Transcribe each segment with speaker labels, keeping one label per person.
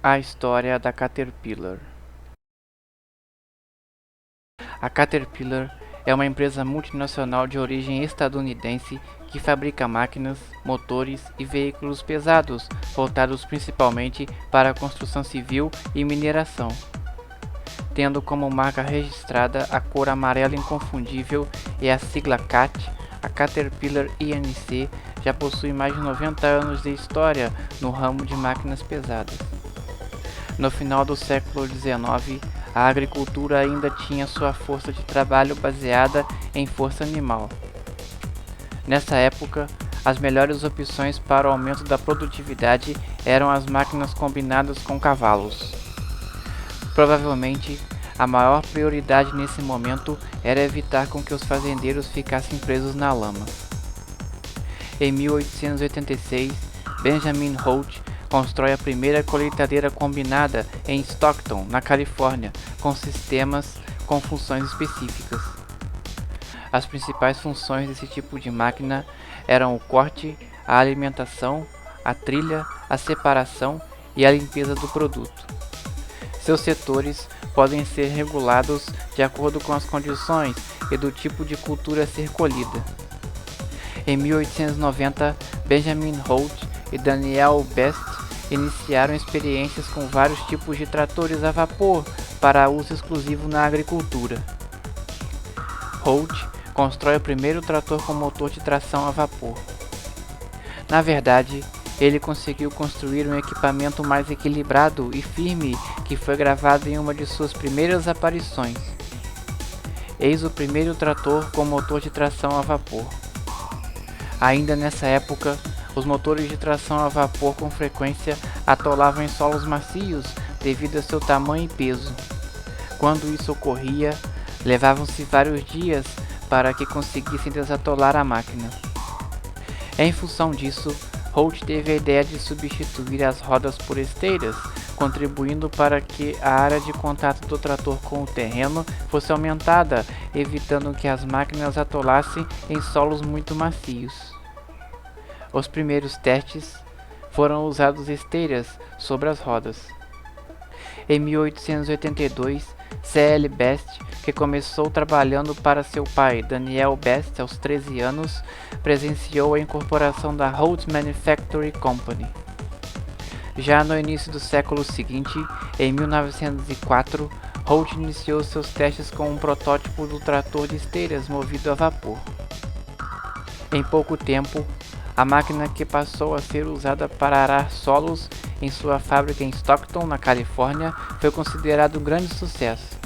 Speaker 1: A história da Caterpillar. A Caterpillar é uma empresa multinacional de origem estadunidense que fabrica máquinas, motores e veículos pesados, voltados principalmente para a construção civil e mineração. Tendo como marca registrada a cor amarela inconfundível e a sigla CAT, a Caterpillar Inc. já possui mais de 90 anos de história no ramo de máquinas pesadas. No final do século XIX, a agricultura ainda tinha sua força de trabalho baseada em força animal. Nessa época, as melhores opções para o aumento da produtividade eram as máquinas combinadas com cavalos. Provavelmente, a maior prioridade nesse momento era evitar com que os fazendeiros ficassem presos na lama. Em 1886, Benjamin Holt constrói a primeira colheitadeira combinada em Stockton, na Califórnia, com sistemas com funções específicas. As principais funções desse tipo de máquina eram o corte, a alimentação, a trilha, a separação e a limpeza do produto. Seus setores podem ser regulados de acordo com as condições e do tipo de cultura a ser colhida. Em 1890, Benjamin Holt e Daniel Best iniciaram experiências com vários tipos de tratores a vapor para uso exclusivo na agricultura. Holt constrói o primeiro trator com motor de tração a vapor. Na verdade, ele conseguiu construir um equipamento mais equilibrado e firme que foi gravado em uma de suas primeiras aparições. Eis o primeiro trator com motor de tração a vapor. Ainda nessa época, os motores de tração a vapor com frequência atolavam em solos macios devido a seu tamanho e peso. Quando isso ocorria, levavam-se vários dias para que conseguissem desatolar a máquina. Em função disso, Holt teve a ideia de substituir as rodas por esteiras, contribuindo para que a área de contato do trator com o terreno fosse aumentada, evitando que as máquinas atolassem em solos muito macios. Os primeiros testes foram usados esteiras sobre as rodas. Em 1882, C.L. Best, que começou trabalhando para seu pai, Daniel Best, aos 13 anos, presenciou a incorporação da Holt Manufacturing Company. Já no início do século seguinte, em 1904, Holt iniciou seus testes com um protótipo do trator de esteiras movido a vapor. Em pouco tempo, a máquina que passou a ser usada para arar solos em sua fábrica em Stockton, na Califórnia, foi considerado um grande sucesso.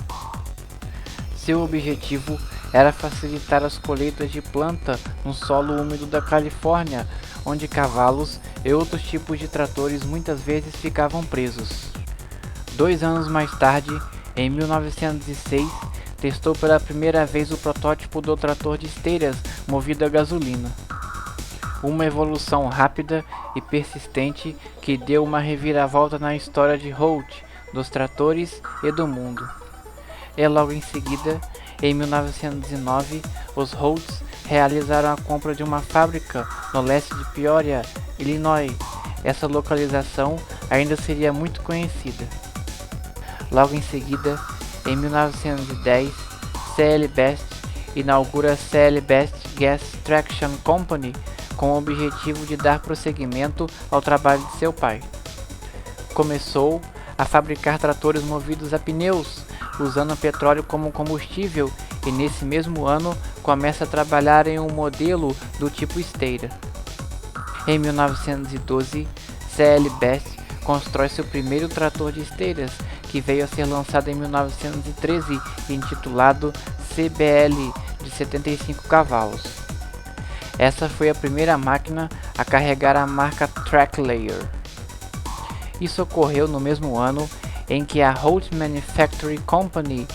Speaker 1: Seu objetivo era facilitar as colheitas de planta no solo úmido da Califórnia, onde cavalos e outros tipos de tratores muitas vezes ficavam presos. 2 anos mais tarde, em 1906, testou pela primeira vez o protótipo do trator de esteiras movido a gasolina. Uma evolução rápida e persistente que deu uma reviravolta na história de Holt, dos tratores e do mundo. E logo em seguida, em 1909, os Holts realizaram a compra de uma fábrica no leste de Peoria, Illinois. Essa localização ainda seria muito conhecida. Logo em seguida, em 1910, C.L. Best inaugura a C.L. Best Gas Traction Company com o objetivo de dar prosseguimento ao trabalho de seu pai. Começou a fabricar tratores movidos a pneus, usando petróleo como combustível, e nesse mesmo ano começa a trabalhar em um modelo do tipo esteira. Em 1912, C.L. Best constrói seu primeiro trator de esteiras, que veio a ser lançado em 1913 e intitulado CBL, de 75 cavalos. Essa foi a primeira máquina a carregar a marca Tracklayer. Isso ocorreu no mesmo ano em que a Holt Manufacturing Company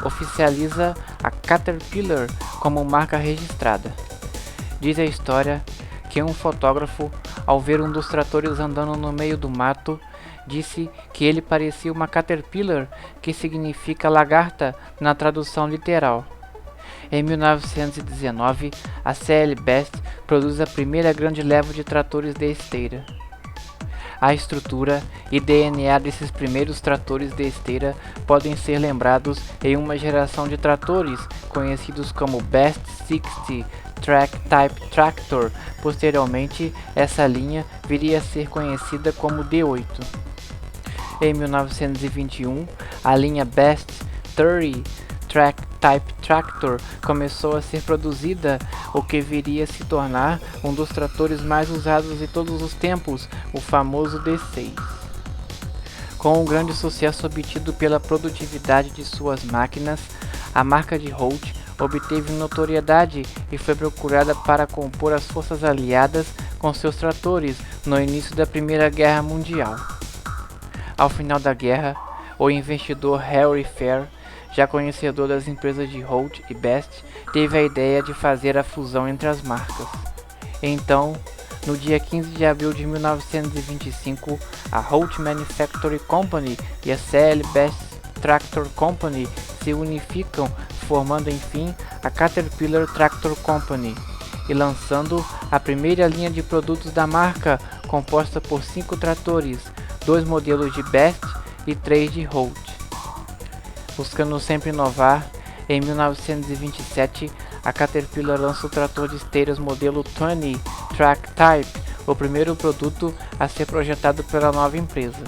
Speaker 1: oficializa a Caterpillar como marca registrada. Diz a história que um fotógrafo, ao ver um dos tratores andando no meio do mato, disse que ele parecia uma Caterpillar, que significa lagarta na tradução literal. Em 1919, a C.L. Best produz a primeira grande leva de tratores de esteira. A estrutura e DNA desses primeiros tratores de esteira podem ser lembrados em uma geração de tratores conhecidos como Best 60 Track Type Tractor. Posteriormente, essa linha viria a ser conhecida como D8. Em 1921, a linha Best 30 Track Type Tractor começou a ser produzida, o que viria a se tornar um dos tratores mais usados de todos os tempos, o famoso D6. Com o grande sucesso obtido pela produtividade de suas máquinas, a marca de Holt obteve notoriedade e foi procurada para compor as forças aliadas com seus tratores no início da Primeira Guerra Mundial. Ao final da guerra, o investidor Harry Fair, já conhecedor das empresas de Holt e Best, teve a ideia de fazer a fusão entre as marcas. Então, no dia 15 de abril de 1925, a Holt Manufacturing Company e a CL Best Tractor Company se unificam, formando enfim a Caterpillar Tractor Company e lançando a primeira linha de produtos da marca, composta por 5 tratores, 2 modelos de Best e 3 de Holt. Buscando sempre inovar, em 1927 a Caterpillar lança o trator de esteiras modelo 20 Track Type, o primeiro produto a ser projetado pela nova empresa.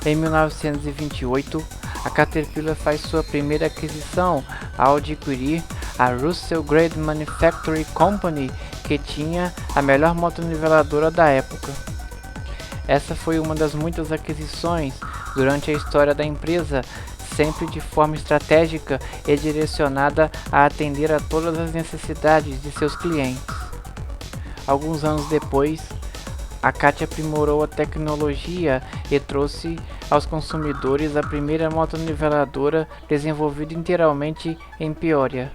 Speaker 1: Em 1928, a Caterpillar faz sua primeira aquisição ao adquirir a Russell Grade Manufacturing Company, que tinha a melhor motoniveladora da época. Essa foi uma das muitas aquisições durante a história da empresa, sempre de forma estratégica e direcionada a atender a todas as necessidades de seus clientes. Alguns anos depois, a CAT aprimorou a tecnologia e trouxe aos consumidores a primeira motoniveladora desenvolvida inteiramente em Peoria.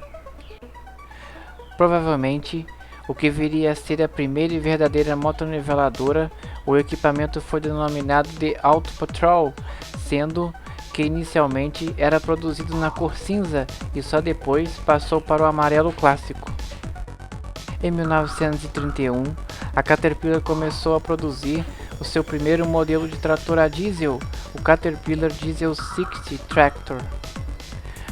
Speaker 1: Provavelmente, o que viria a ser a primeira e verdadeira motoniveladora, o equipamento foi denominado de Auto Patrol, sendo que inicialmente era produzido na cor cinza e só depois passou para o amarelo clássico. Em 1931, a Caterpillar começou a produzir o seu primeiro modelo de trator a diesel, o Caterpillar Diesel 60 Tractor.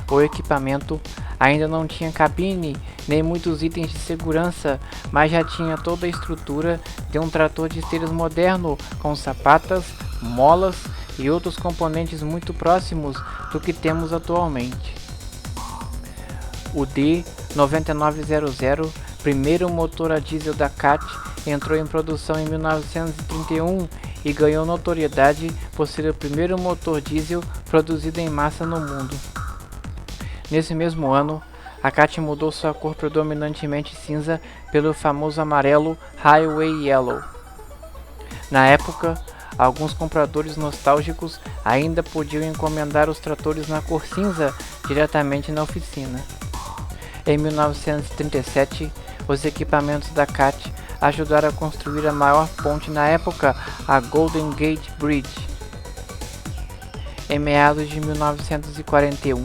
Speaker 1: O equipamento ainda não tinha cabine nem muitos itens de segurança, mas já tinha toda a estrutura de um trator de esteiras moderno, com sapatas, molas e outros componentes muito próximos do que temos atualmente. O D9900, primeiro motor a diesel da CAT, entrou em produção em 1931 e ganhou notoriedade por ser o primeiro motor diesel produzido em massa no mundo. Nesse mesmo ano, a CAT mudou sua cor predominantemente cinza pelo famoso amarelo Highway Yellow. Na época, alguns compradores nostálgicos ainda podiam encomendar os tratores na cor cinza diretamente na oficina. Em 1937, os equipamentos da CAT ajudaram a construir a maior ponte na época, a Golden Gate Bridge. Em meados de 1941,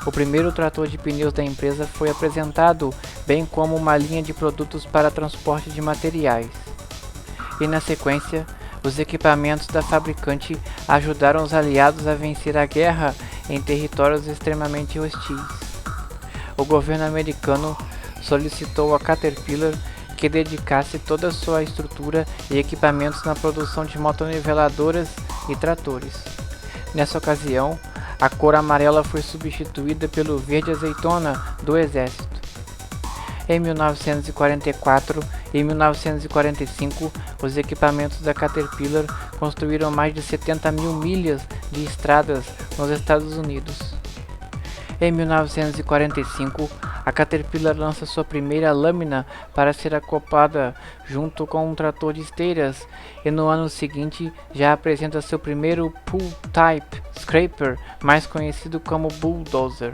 Speaker 1: o primeiro trator de pneus da empresa foi apresentado, bem como uma linha de produtos para transporte de materiais. E na sequência, os equipamentos da fabricante ajudaram os aliados a vencer a guerra em territórios extremamente hostis. O governo americano solicitou a Caterpillar que dedicasse toda a sua estrutura e equipamentos na produção de motoniveladoras e tratores. Nessa ocasião, a cor amarela foi substituída pelo verde azeitona do exército. Em 1944 e 1945, os equipamentos da Caterpillar construíram mais de 70 mil milhas de estradas nos Estados Unidos. Em 1945, a Caterpillar lança sua primeira lâmina para ser acoplada junto com um trator de esteiras, e no ano seguinte já apresenta seu primeiro Pull Type Scraper, mais conhecido como Bulldozer.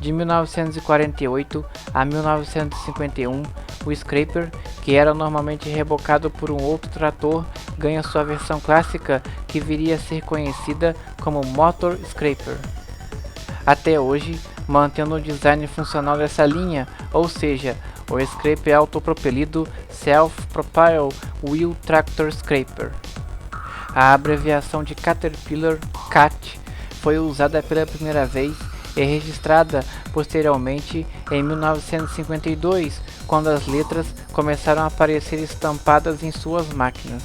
Speaker 1: De 1948 a 1951, o Scraper, que era normalmente rebocado por um outro trator, ganha sua versão clássica, que viria a ser conhecida como Motor Scraper. Até hoje, mantendo o design funcional dessa linha, ou seja, o scraper autopropelido Self-Propelled Wheel Tractor Scraper. A abreviação de Caterpillar, CAT, foi usada pela primeira vez e registrada posteriormente em 1952, quando as letras começaram a aparecer estampadas em suas máquinas.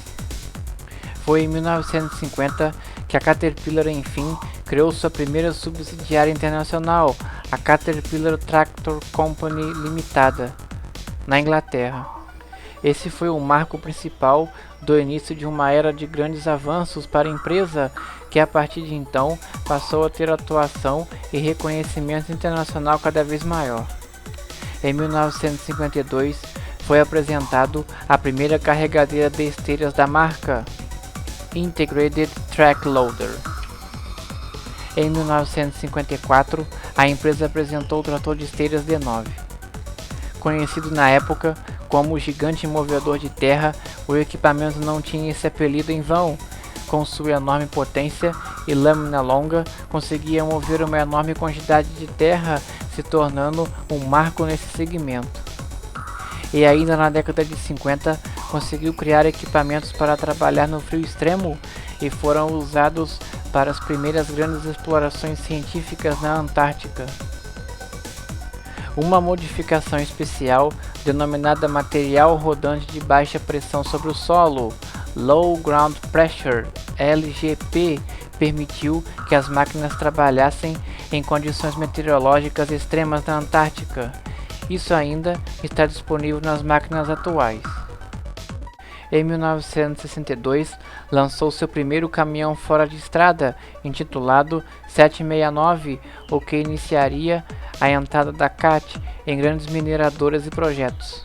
Speaker 1: Foi em 1950 que a Caterpillar, enfim, criou sua primeira subsidiária internacional, a Caterpillar Tractor Company Limitada, na Inglaterra. Esse foi o marco principal do início de uma era de grandes avanços para a empresa, que a partir de então passou a ter atuação e reconhecimento internacional cada vez maior. Em 1952 foi apresentado a primeira carregadeira de esteiras da marca, Integrated Track Loader. Em 1954, a empresa apresentou o trator de esteiras D9. Conhecido na época como o gigante movedor de terra, o equipamento não tinha esse apelido em vão. Com sua enorme potência e lâmina longa, conseguia mover uma enorme quantidade de terra, se tornando um marco nesse segmento. E ainda na década de 50, conseguiu criar equipamentos para trabalhar no frio extremo e foram usados para as primeiras grandes explorações científicas na Antártica. Uma modificação especial, denominada material rodante de baixa pressão sobre o solo, Low Ground Pressure, LGP, permitiu que as máquinas trabalhassem em condições meteorológicas extremas na Antártica. Isso ainda está disponível nas máquinas atuais. Em 1962, lançou seu primeiro caminhão fora de estrada, intitulado 769, o que iniciaria a entrada da CAT em grandes mineradoras e projetos.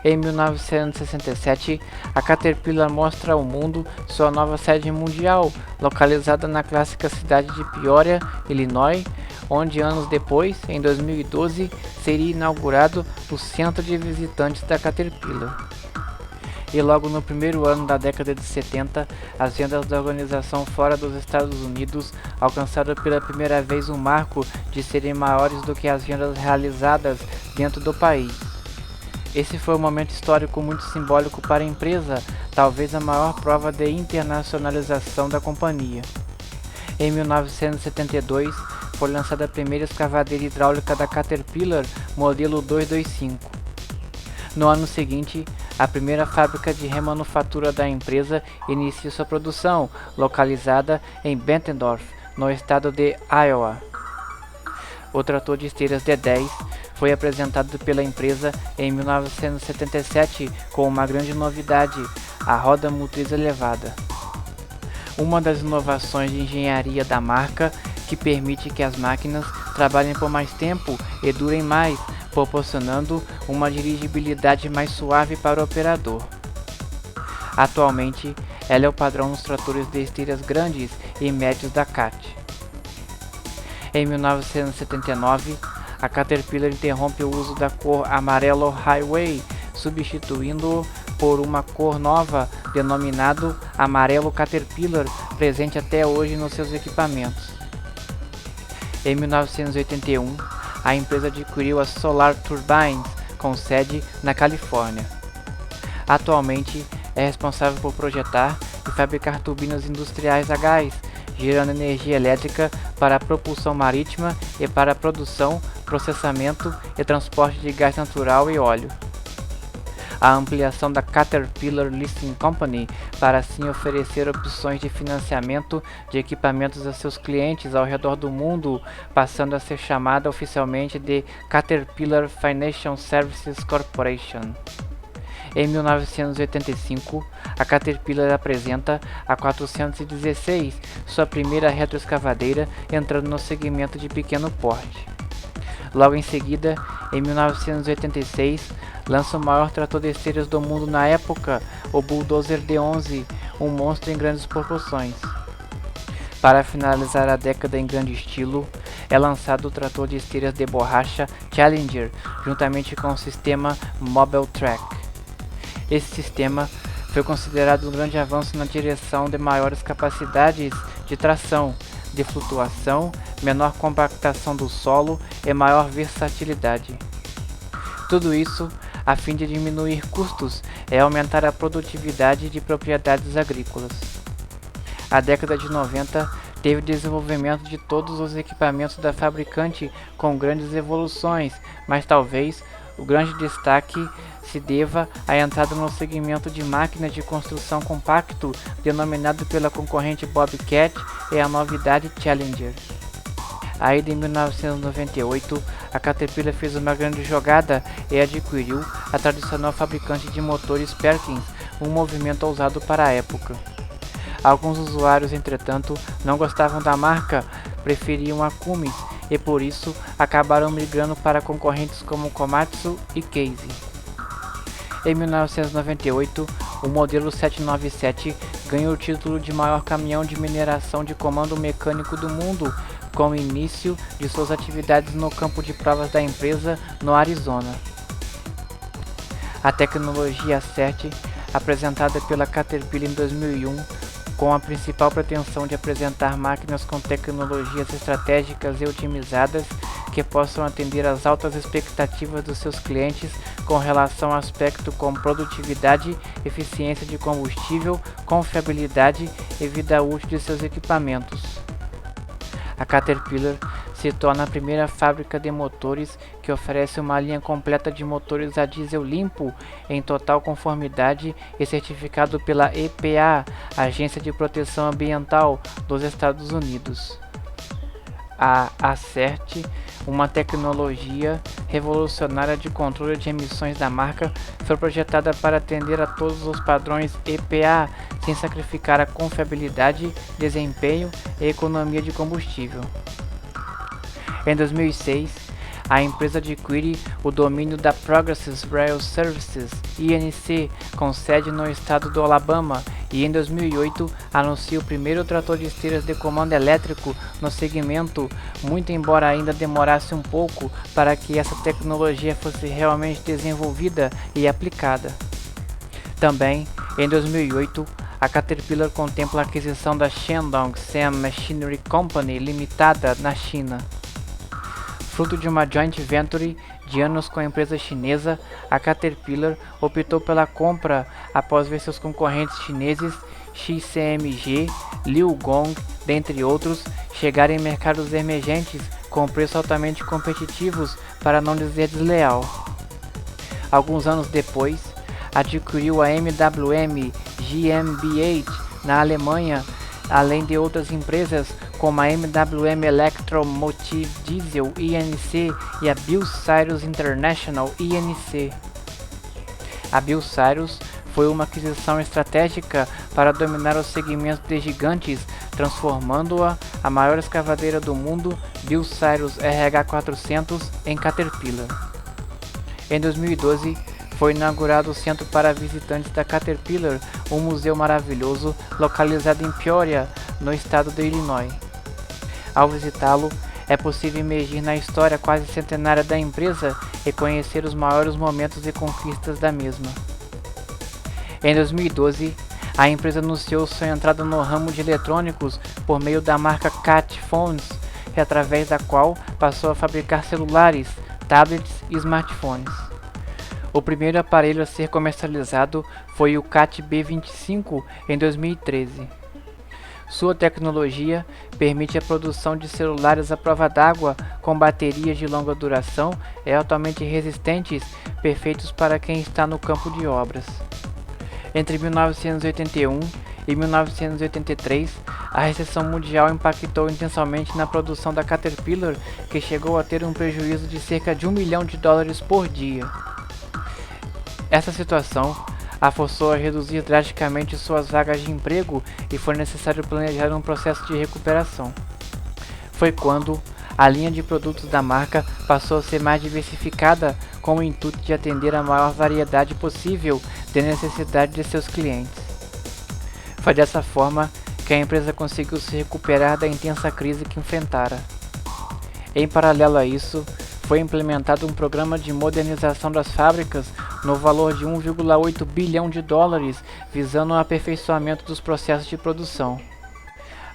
Speaker 1: Em 1967, a Caterpillar mostra ao mundo sua nova sede mundial, localizada na clássica cidade de Peoria, Illinois, onde anos depois, em 2012, seria inaugurado o centro de visitantes da Caterpillar. E logo no primeiro ano da década de 70, as vendas da organização fora dos Estados Unidos alcançaram pela primeira vez um marco de serem maiores do que as vendas realizadas dentro do país. Esse foi um momento histórico muito simbólico para a empresa, talvez a maior prova de internacionalização da companhia. Em 1972, foi lançada a primeira escavadeira hidráulica da Caterpillar, modelo 225. No ano seguinte, a primeira fábrica de remanufatura da empresa inicia sua produção, localizada em Bettendorf, no estado de Iowa. O trator de esteiras D10 foi apresentado pela empresa em 1977 com uma grande novidade, a roda motriz elevada. Uma das inovações de engenharia da marca que permite que as máquinas trabalhem por mais tempo e durem mais, proporcionando uma dirigibilidade mais suave para o operador. Atualmente, ela é o padrão nos tratores de esteiras grandes e médios da CAT. Em 1979, a Caterpillar interrompe o uso da cor amarelo Highway, substituindo-o por uma cor nova, denominado amarelo Caterpillar, presente até hoje nos seus equipamentos. Em 1981, a empresa adquiriu a Solar Turbines, com sede na Califórnia. Atualmente, é responsável por projetar e fabricar turbinas industriais a gás, gerando energia elétrica para a propulsão marítima e para a produção, processamento e transporte de gás natural e óleo. A ampliação da Caterpillar Leasing Company para assim oferecer opções de financiamento de equipamentos a seus clientes ao redor do mundo, passando a ser chamada oficialmente de Caterpillar Financial Services Corporation. Em 1985, a Caterpillar apresenta a 416, sua primeira retroescavadeira, entrando no segmento de pequeno porte. Logo em seguida, em 1986, lança o maior trator de esteiras do mundo na época, o Bulldozer D11, um monstro em grandes proporções. Para finalizar a década em grande estilo, é lançado o trator de esteiras de borracha Challenger, juntamente com o sistema Mobile Track. Esse sistema foi considerado um grande avanço na direção de maiores capacidades de tração, de flutuação, menor compactação do solo e maior versatilidade. Tudo isso a fim de diminuir custos e aumentar a produtividade de propriedades agrícolas. A década de 90 teve o desenvolvimento de todos os equipamentos da fabricante com grandes evoluções, mas talvez o grande destaque se deva à entrada no segmento de máquinas de construção compacto, denominado pela concorrente Bobcat, e a novidade Challenger. Ainda em 1998, a Caterpillar fez uma grande jogada e adquiriu a tradicional fabricante de motores Perkins, um movimento ousado para a época. Alguns usuários, entretanto, não gostavam da marca, preferiam a Cummins e por isso acabaram migrando para concorrentes como Komatsu e Case. Em 1998, o modelo 797 ganhou o título de maior caminhão de mineração de comando mecânico do mundo, com o início de suas atividades no campo de provas da empresa no Arizona. A tecnologia CERT, apresentada pela Caterpillar em 2001, com a principal pretensão de apresentar máquinas com tecnologias estratégicas e otimizadas que possam atender às altas expectativas dos seus clientes com relação a aspectos como produtividade, eficiência de combustível, confiabilidade e vida útil de seus equipamentos. A Caterpillar se torna a primeira fábrica de motores que oferece uma linha completa de motores a diesel limpo, em total conformidade e certificado pela EPA, Agência de Proteção Ambiental dos Estados Unidos. A CERT, uma tecnologia revolucionária de controle de emissões da marca, foi projetada para atender a todos os padrões EPA, sem sacrificar a confiabilidade, desempenho e economia de combustível. Em 2006, a empresa adquire o domínio da Progressive Rail Services, INC, com sede no estado do Alabama, e em 2008 anuncia o primeiro trator de esteiras de comando elétrico no segmento, muito embora ainda demorasse um pouco para que essa tecnologia fosse realmente desenvolvida e aplicada. Também, em 2008, a Caterpillar contempla a aquisição da Shandong Sam Machinery Company Limitada na China. Fruto de uma joint venture de anos com a empresa chinesa, a Caterpillar optou pela compra após ver seus concorrentes chineses XCMG, Liu Gong, dentre outros, chegarem em mercados emergentes com preços altamente competitivos, para não dizer desleal. Alguns anos depois, adquiriu a MWM GmbH na Alemanha, além de outras empresas como a MWM Electromotive Diesel INC e a Bucyrus International INC. A Bucyrus foi uma aquisição estratégica para dominar o segmento de gigantes, transformando-a a maior escavadeira do mundo, Bucyrus RH400, em Caterpillar. Em 2012, foi inaugurado o Centro para Visitantes da Caterpillar, um museu maravilhoso localizado em Peoria, no estado de Illinois. Ao visitá-lo, é possível imergir na história quase centenária da empresa e conhecer os maiores momentos e conquistas da mesma. Em 2012, a empresa anunciou sua entrada no ramo de eletrônicos por meio da marca CAT Phones, através da qual passou a fabricar celulares, tablets e smartphones. O primeiro aparelho a ser comercializado foi o CAT B25 em 2013. Sua tecnologia permite a produção de celulares à prova d'água com baterias de longa duração e altamente resistentes, perfeitos para quem está no campo de obras. Entre 1981 e 1983, a recessão mundial impactou intensamente na produção da Caterpillar, que chegou a ter um prejuízo de cerca de $1 milhão por dia. Essa situação a forçou a reduzir drasticamente suas vagas de emprego e foi necessário planejar um processo de recuperação. Foi quando a linha de produtos da marca passou a ser mais diversificada, com o intuito de atender a maior variedade possível de necessidades de seus clientes. Foi dessa forma que a empresa conseguiu se recuperar da intensa crise que enfrentara. Em paralelo a isso, foi implementado um programa de modernização das fábricas no valor de $1,8 bilhão, visando o aperfeiçoamento dos processos de produção.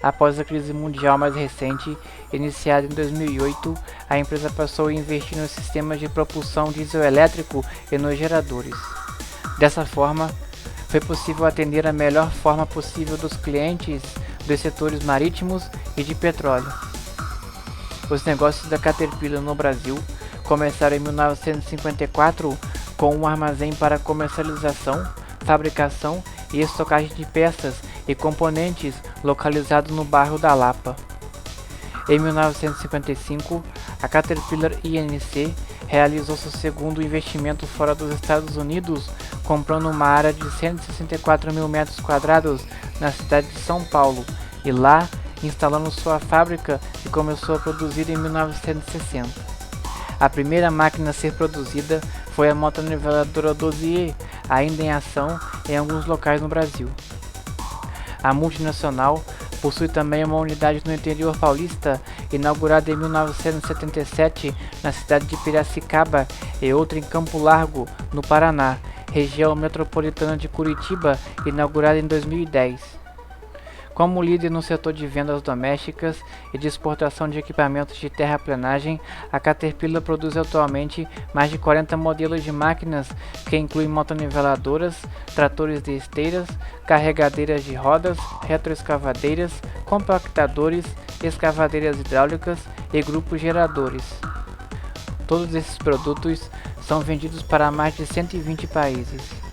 Speaker 1: Após a crise mundial mais recente, iniciada em 2008, a empresa passou a investir nos sistemas de propulsão diesel-elétrico e nos geradores. Dessa forma, foi possível atender a melhor forma possível dos clientes dos setores marítimos e de petróleo. Os negócios da Caterpillar no Brasil começaram em 1954 com um armazém para comercialização, fabricação e estocagem de peças e componentes localizado no bairro da Lapa. Em 1955, a Caterpillar Inc. realizou seu segundo investimento fora dos Estados Unidos, comprando uma área de 164 mil metros quadrados na cidade de São Paulo e lá instalando sua fábrica que começou a produzir em 1960. A primeira máquina a ser produzida foi a motoniveladora 12E, ainda em ação em alguns locais no Brasil. A multinacional possui também uma unidade no interior paulista, inaugurada em 1977 na cidade de Piracicaba, e outra em Campo Largo, no Paraná, região metropolitana de Curitiba, inaugurada em 2010. Como líder no setor de vendas domésticas e de exportação de equipamentos de terraplanagem, a Caterpillar produz atualmente mais de 40 modelos de máquinas que incluem motoniveladoras, tratores de esteiras, carregadeiras de rodas, retroescavadeiras, compactadores, escavadeiras hidráulicas e grupos geradores. Todos esses produtos são vendidos para mais de 120 países.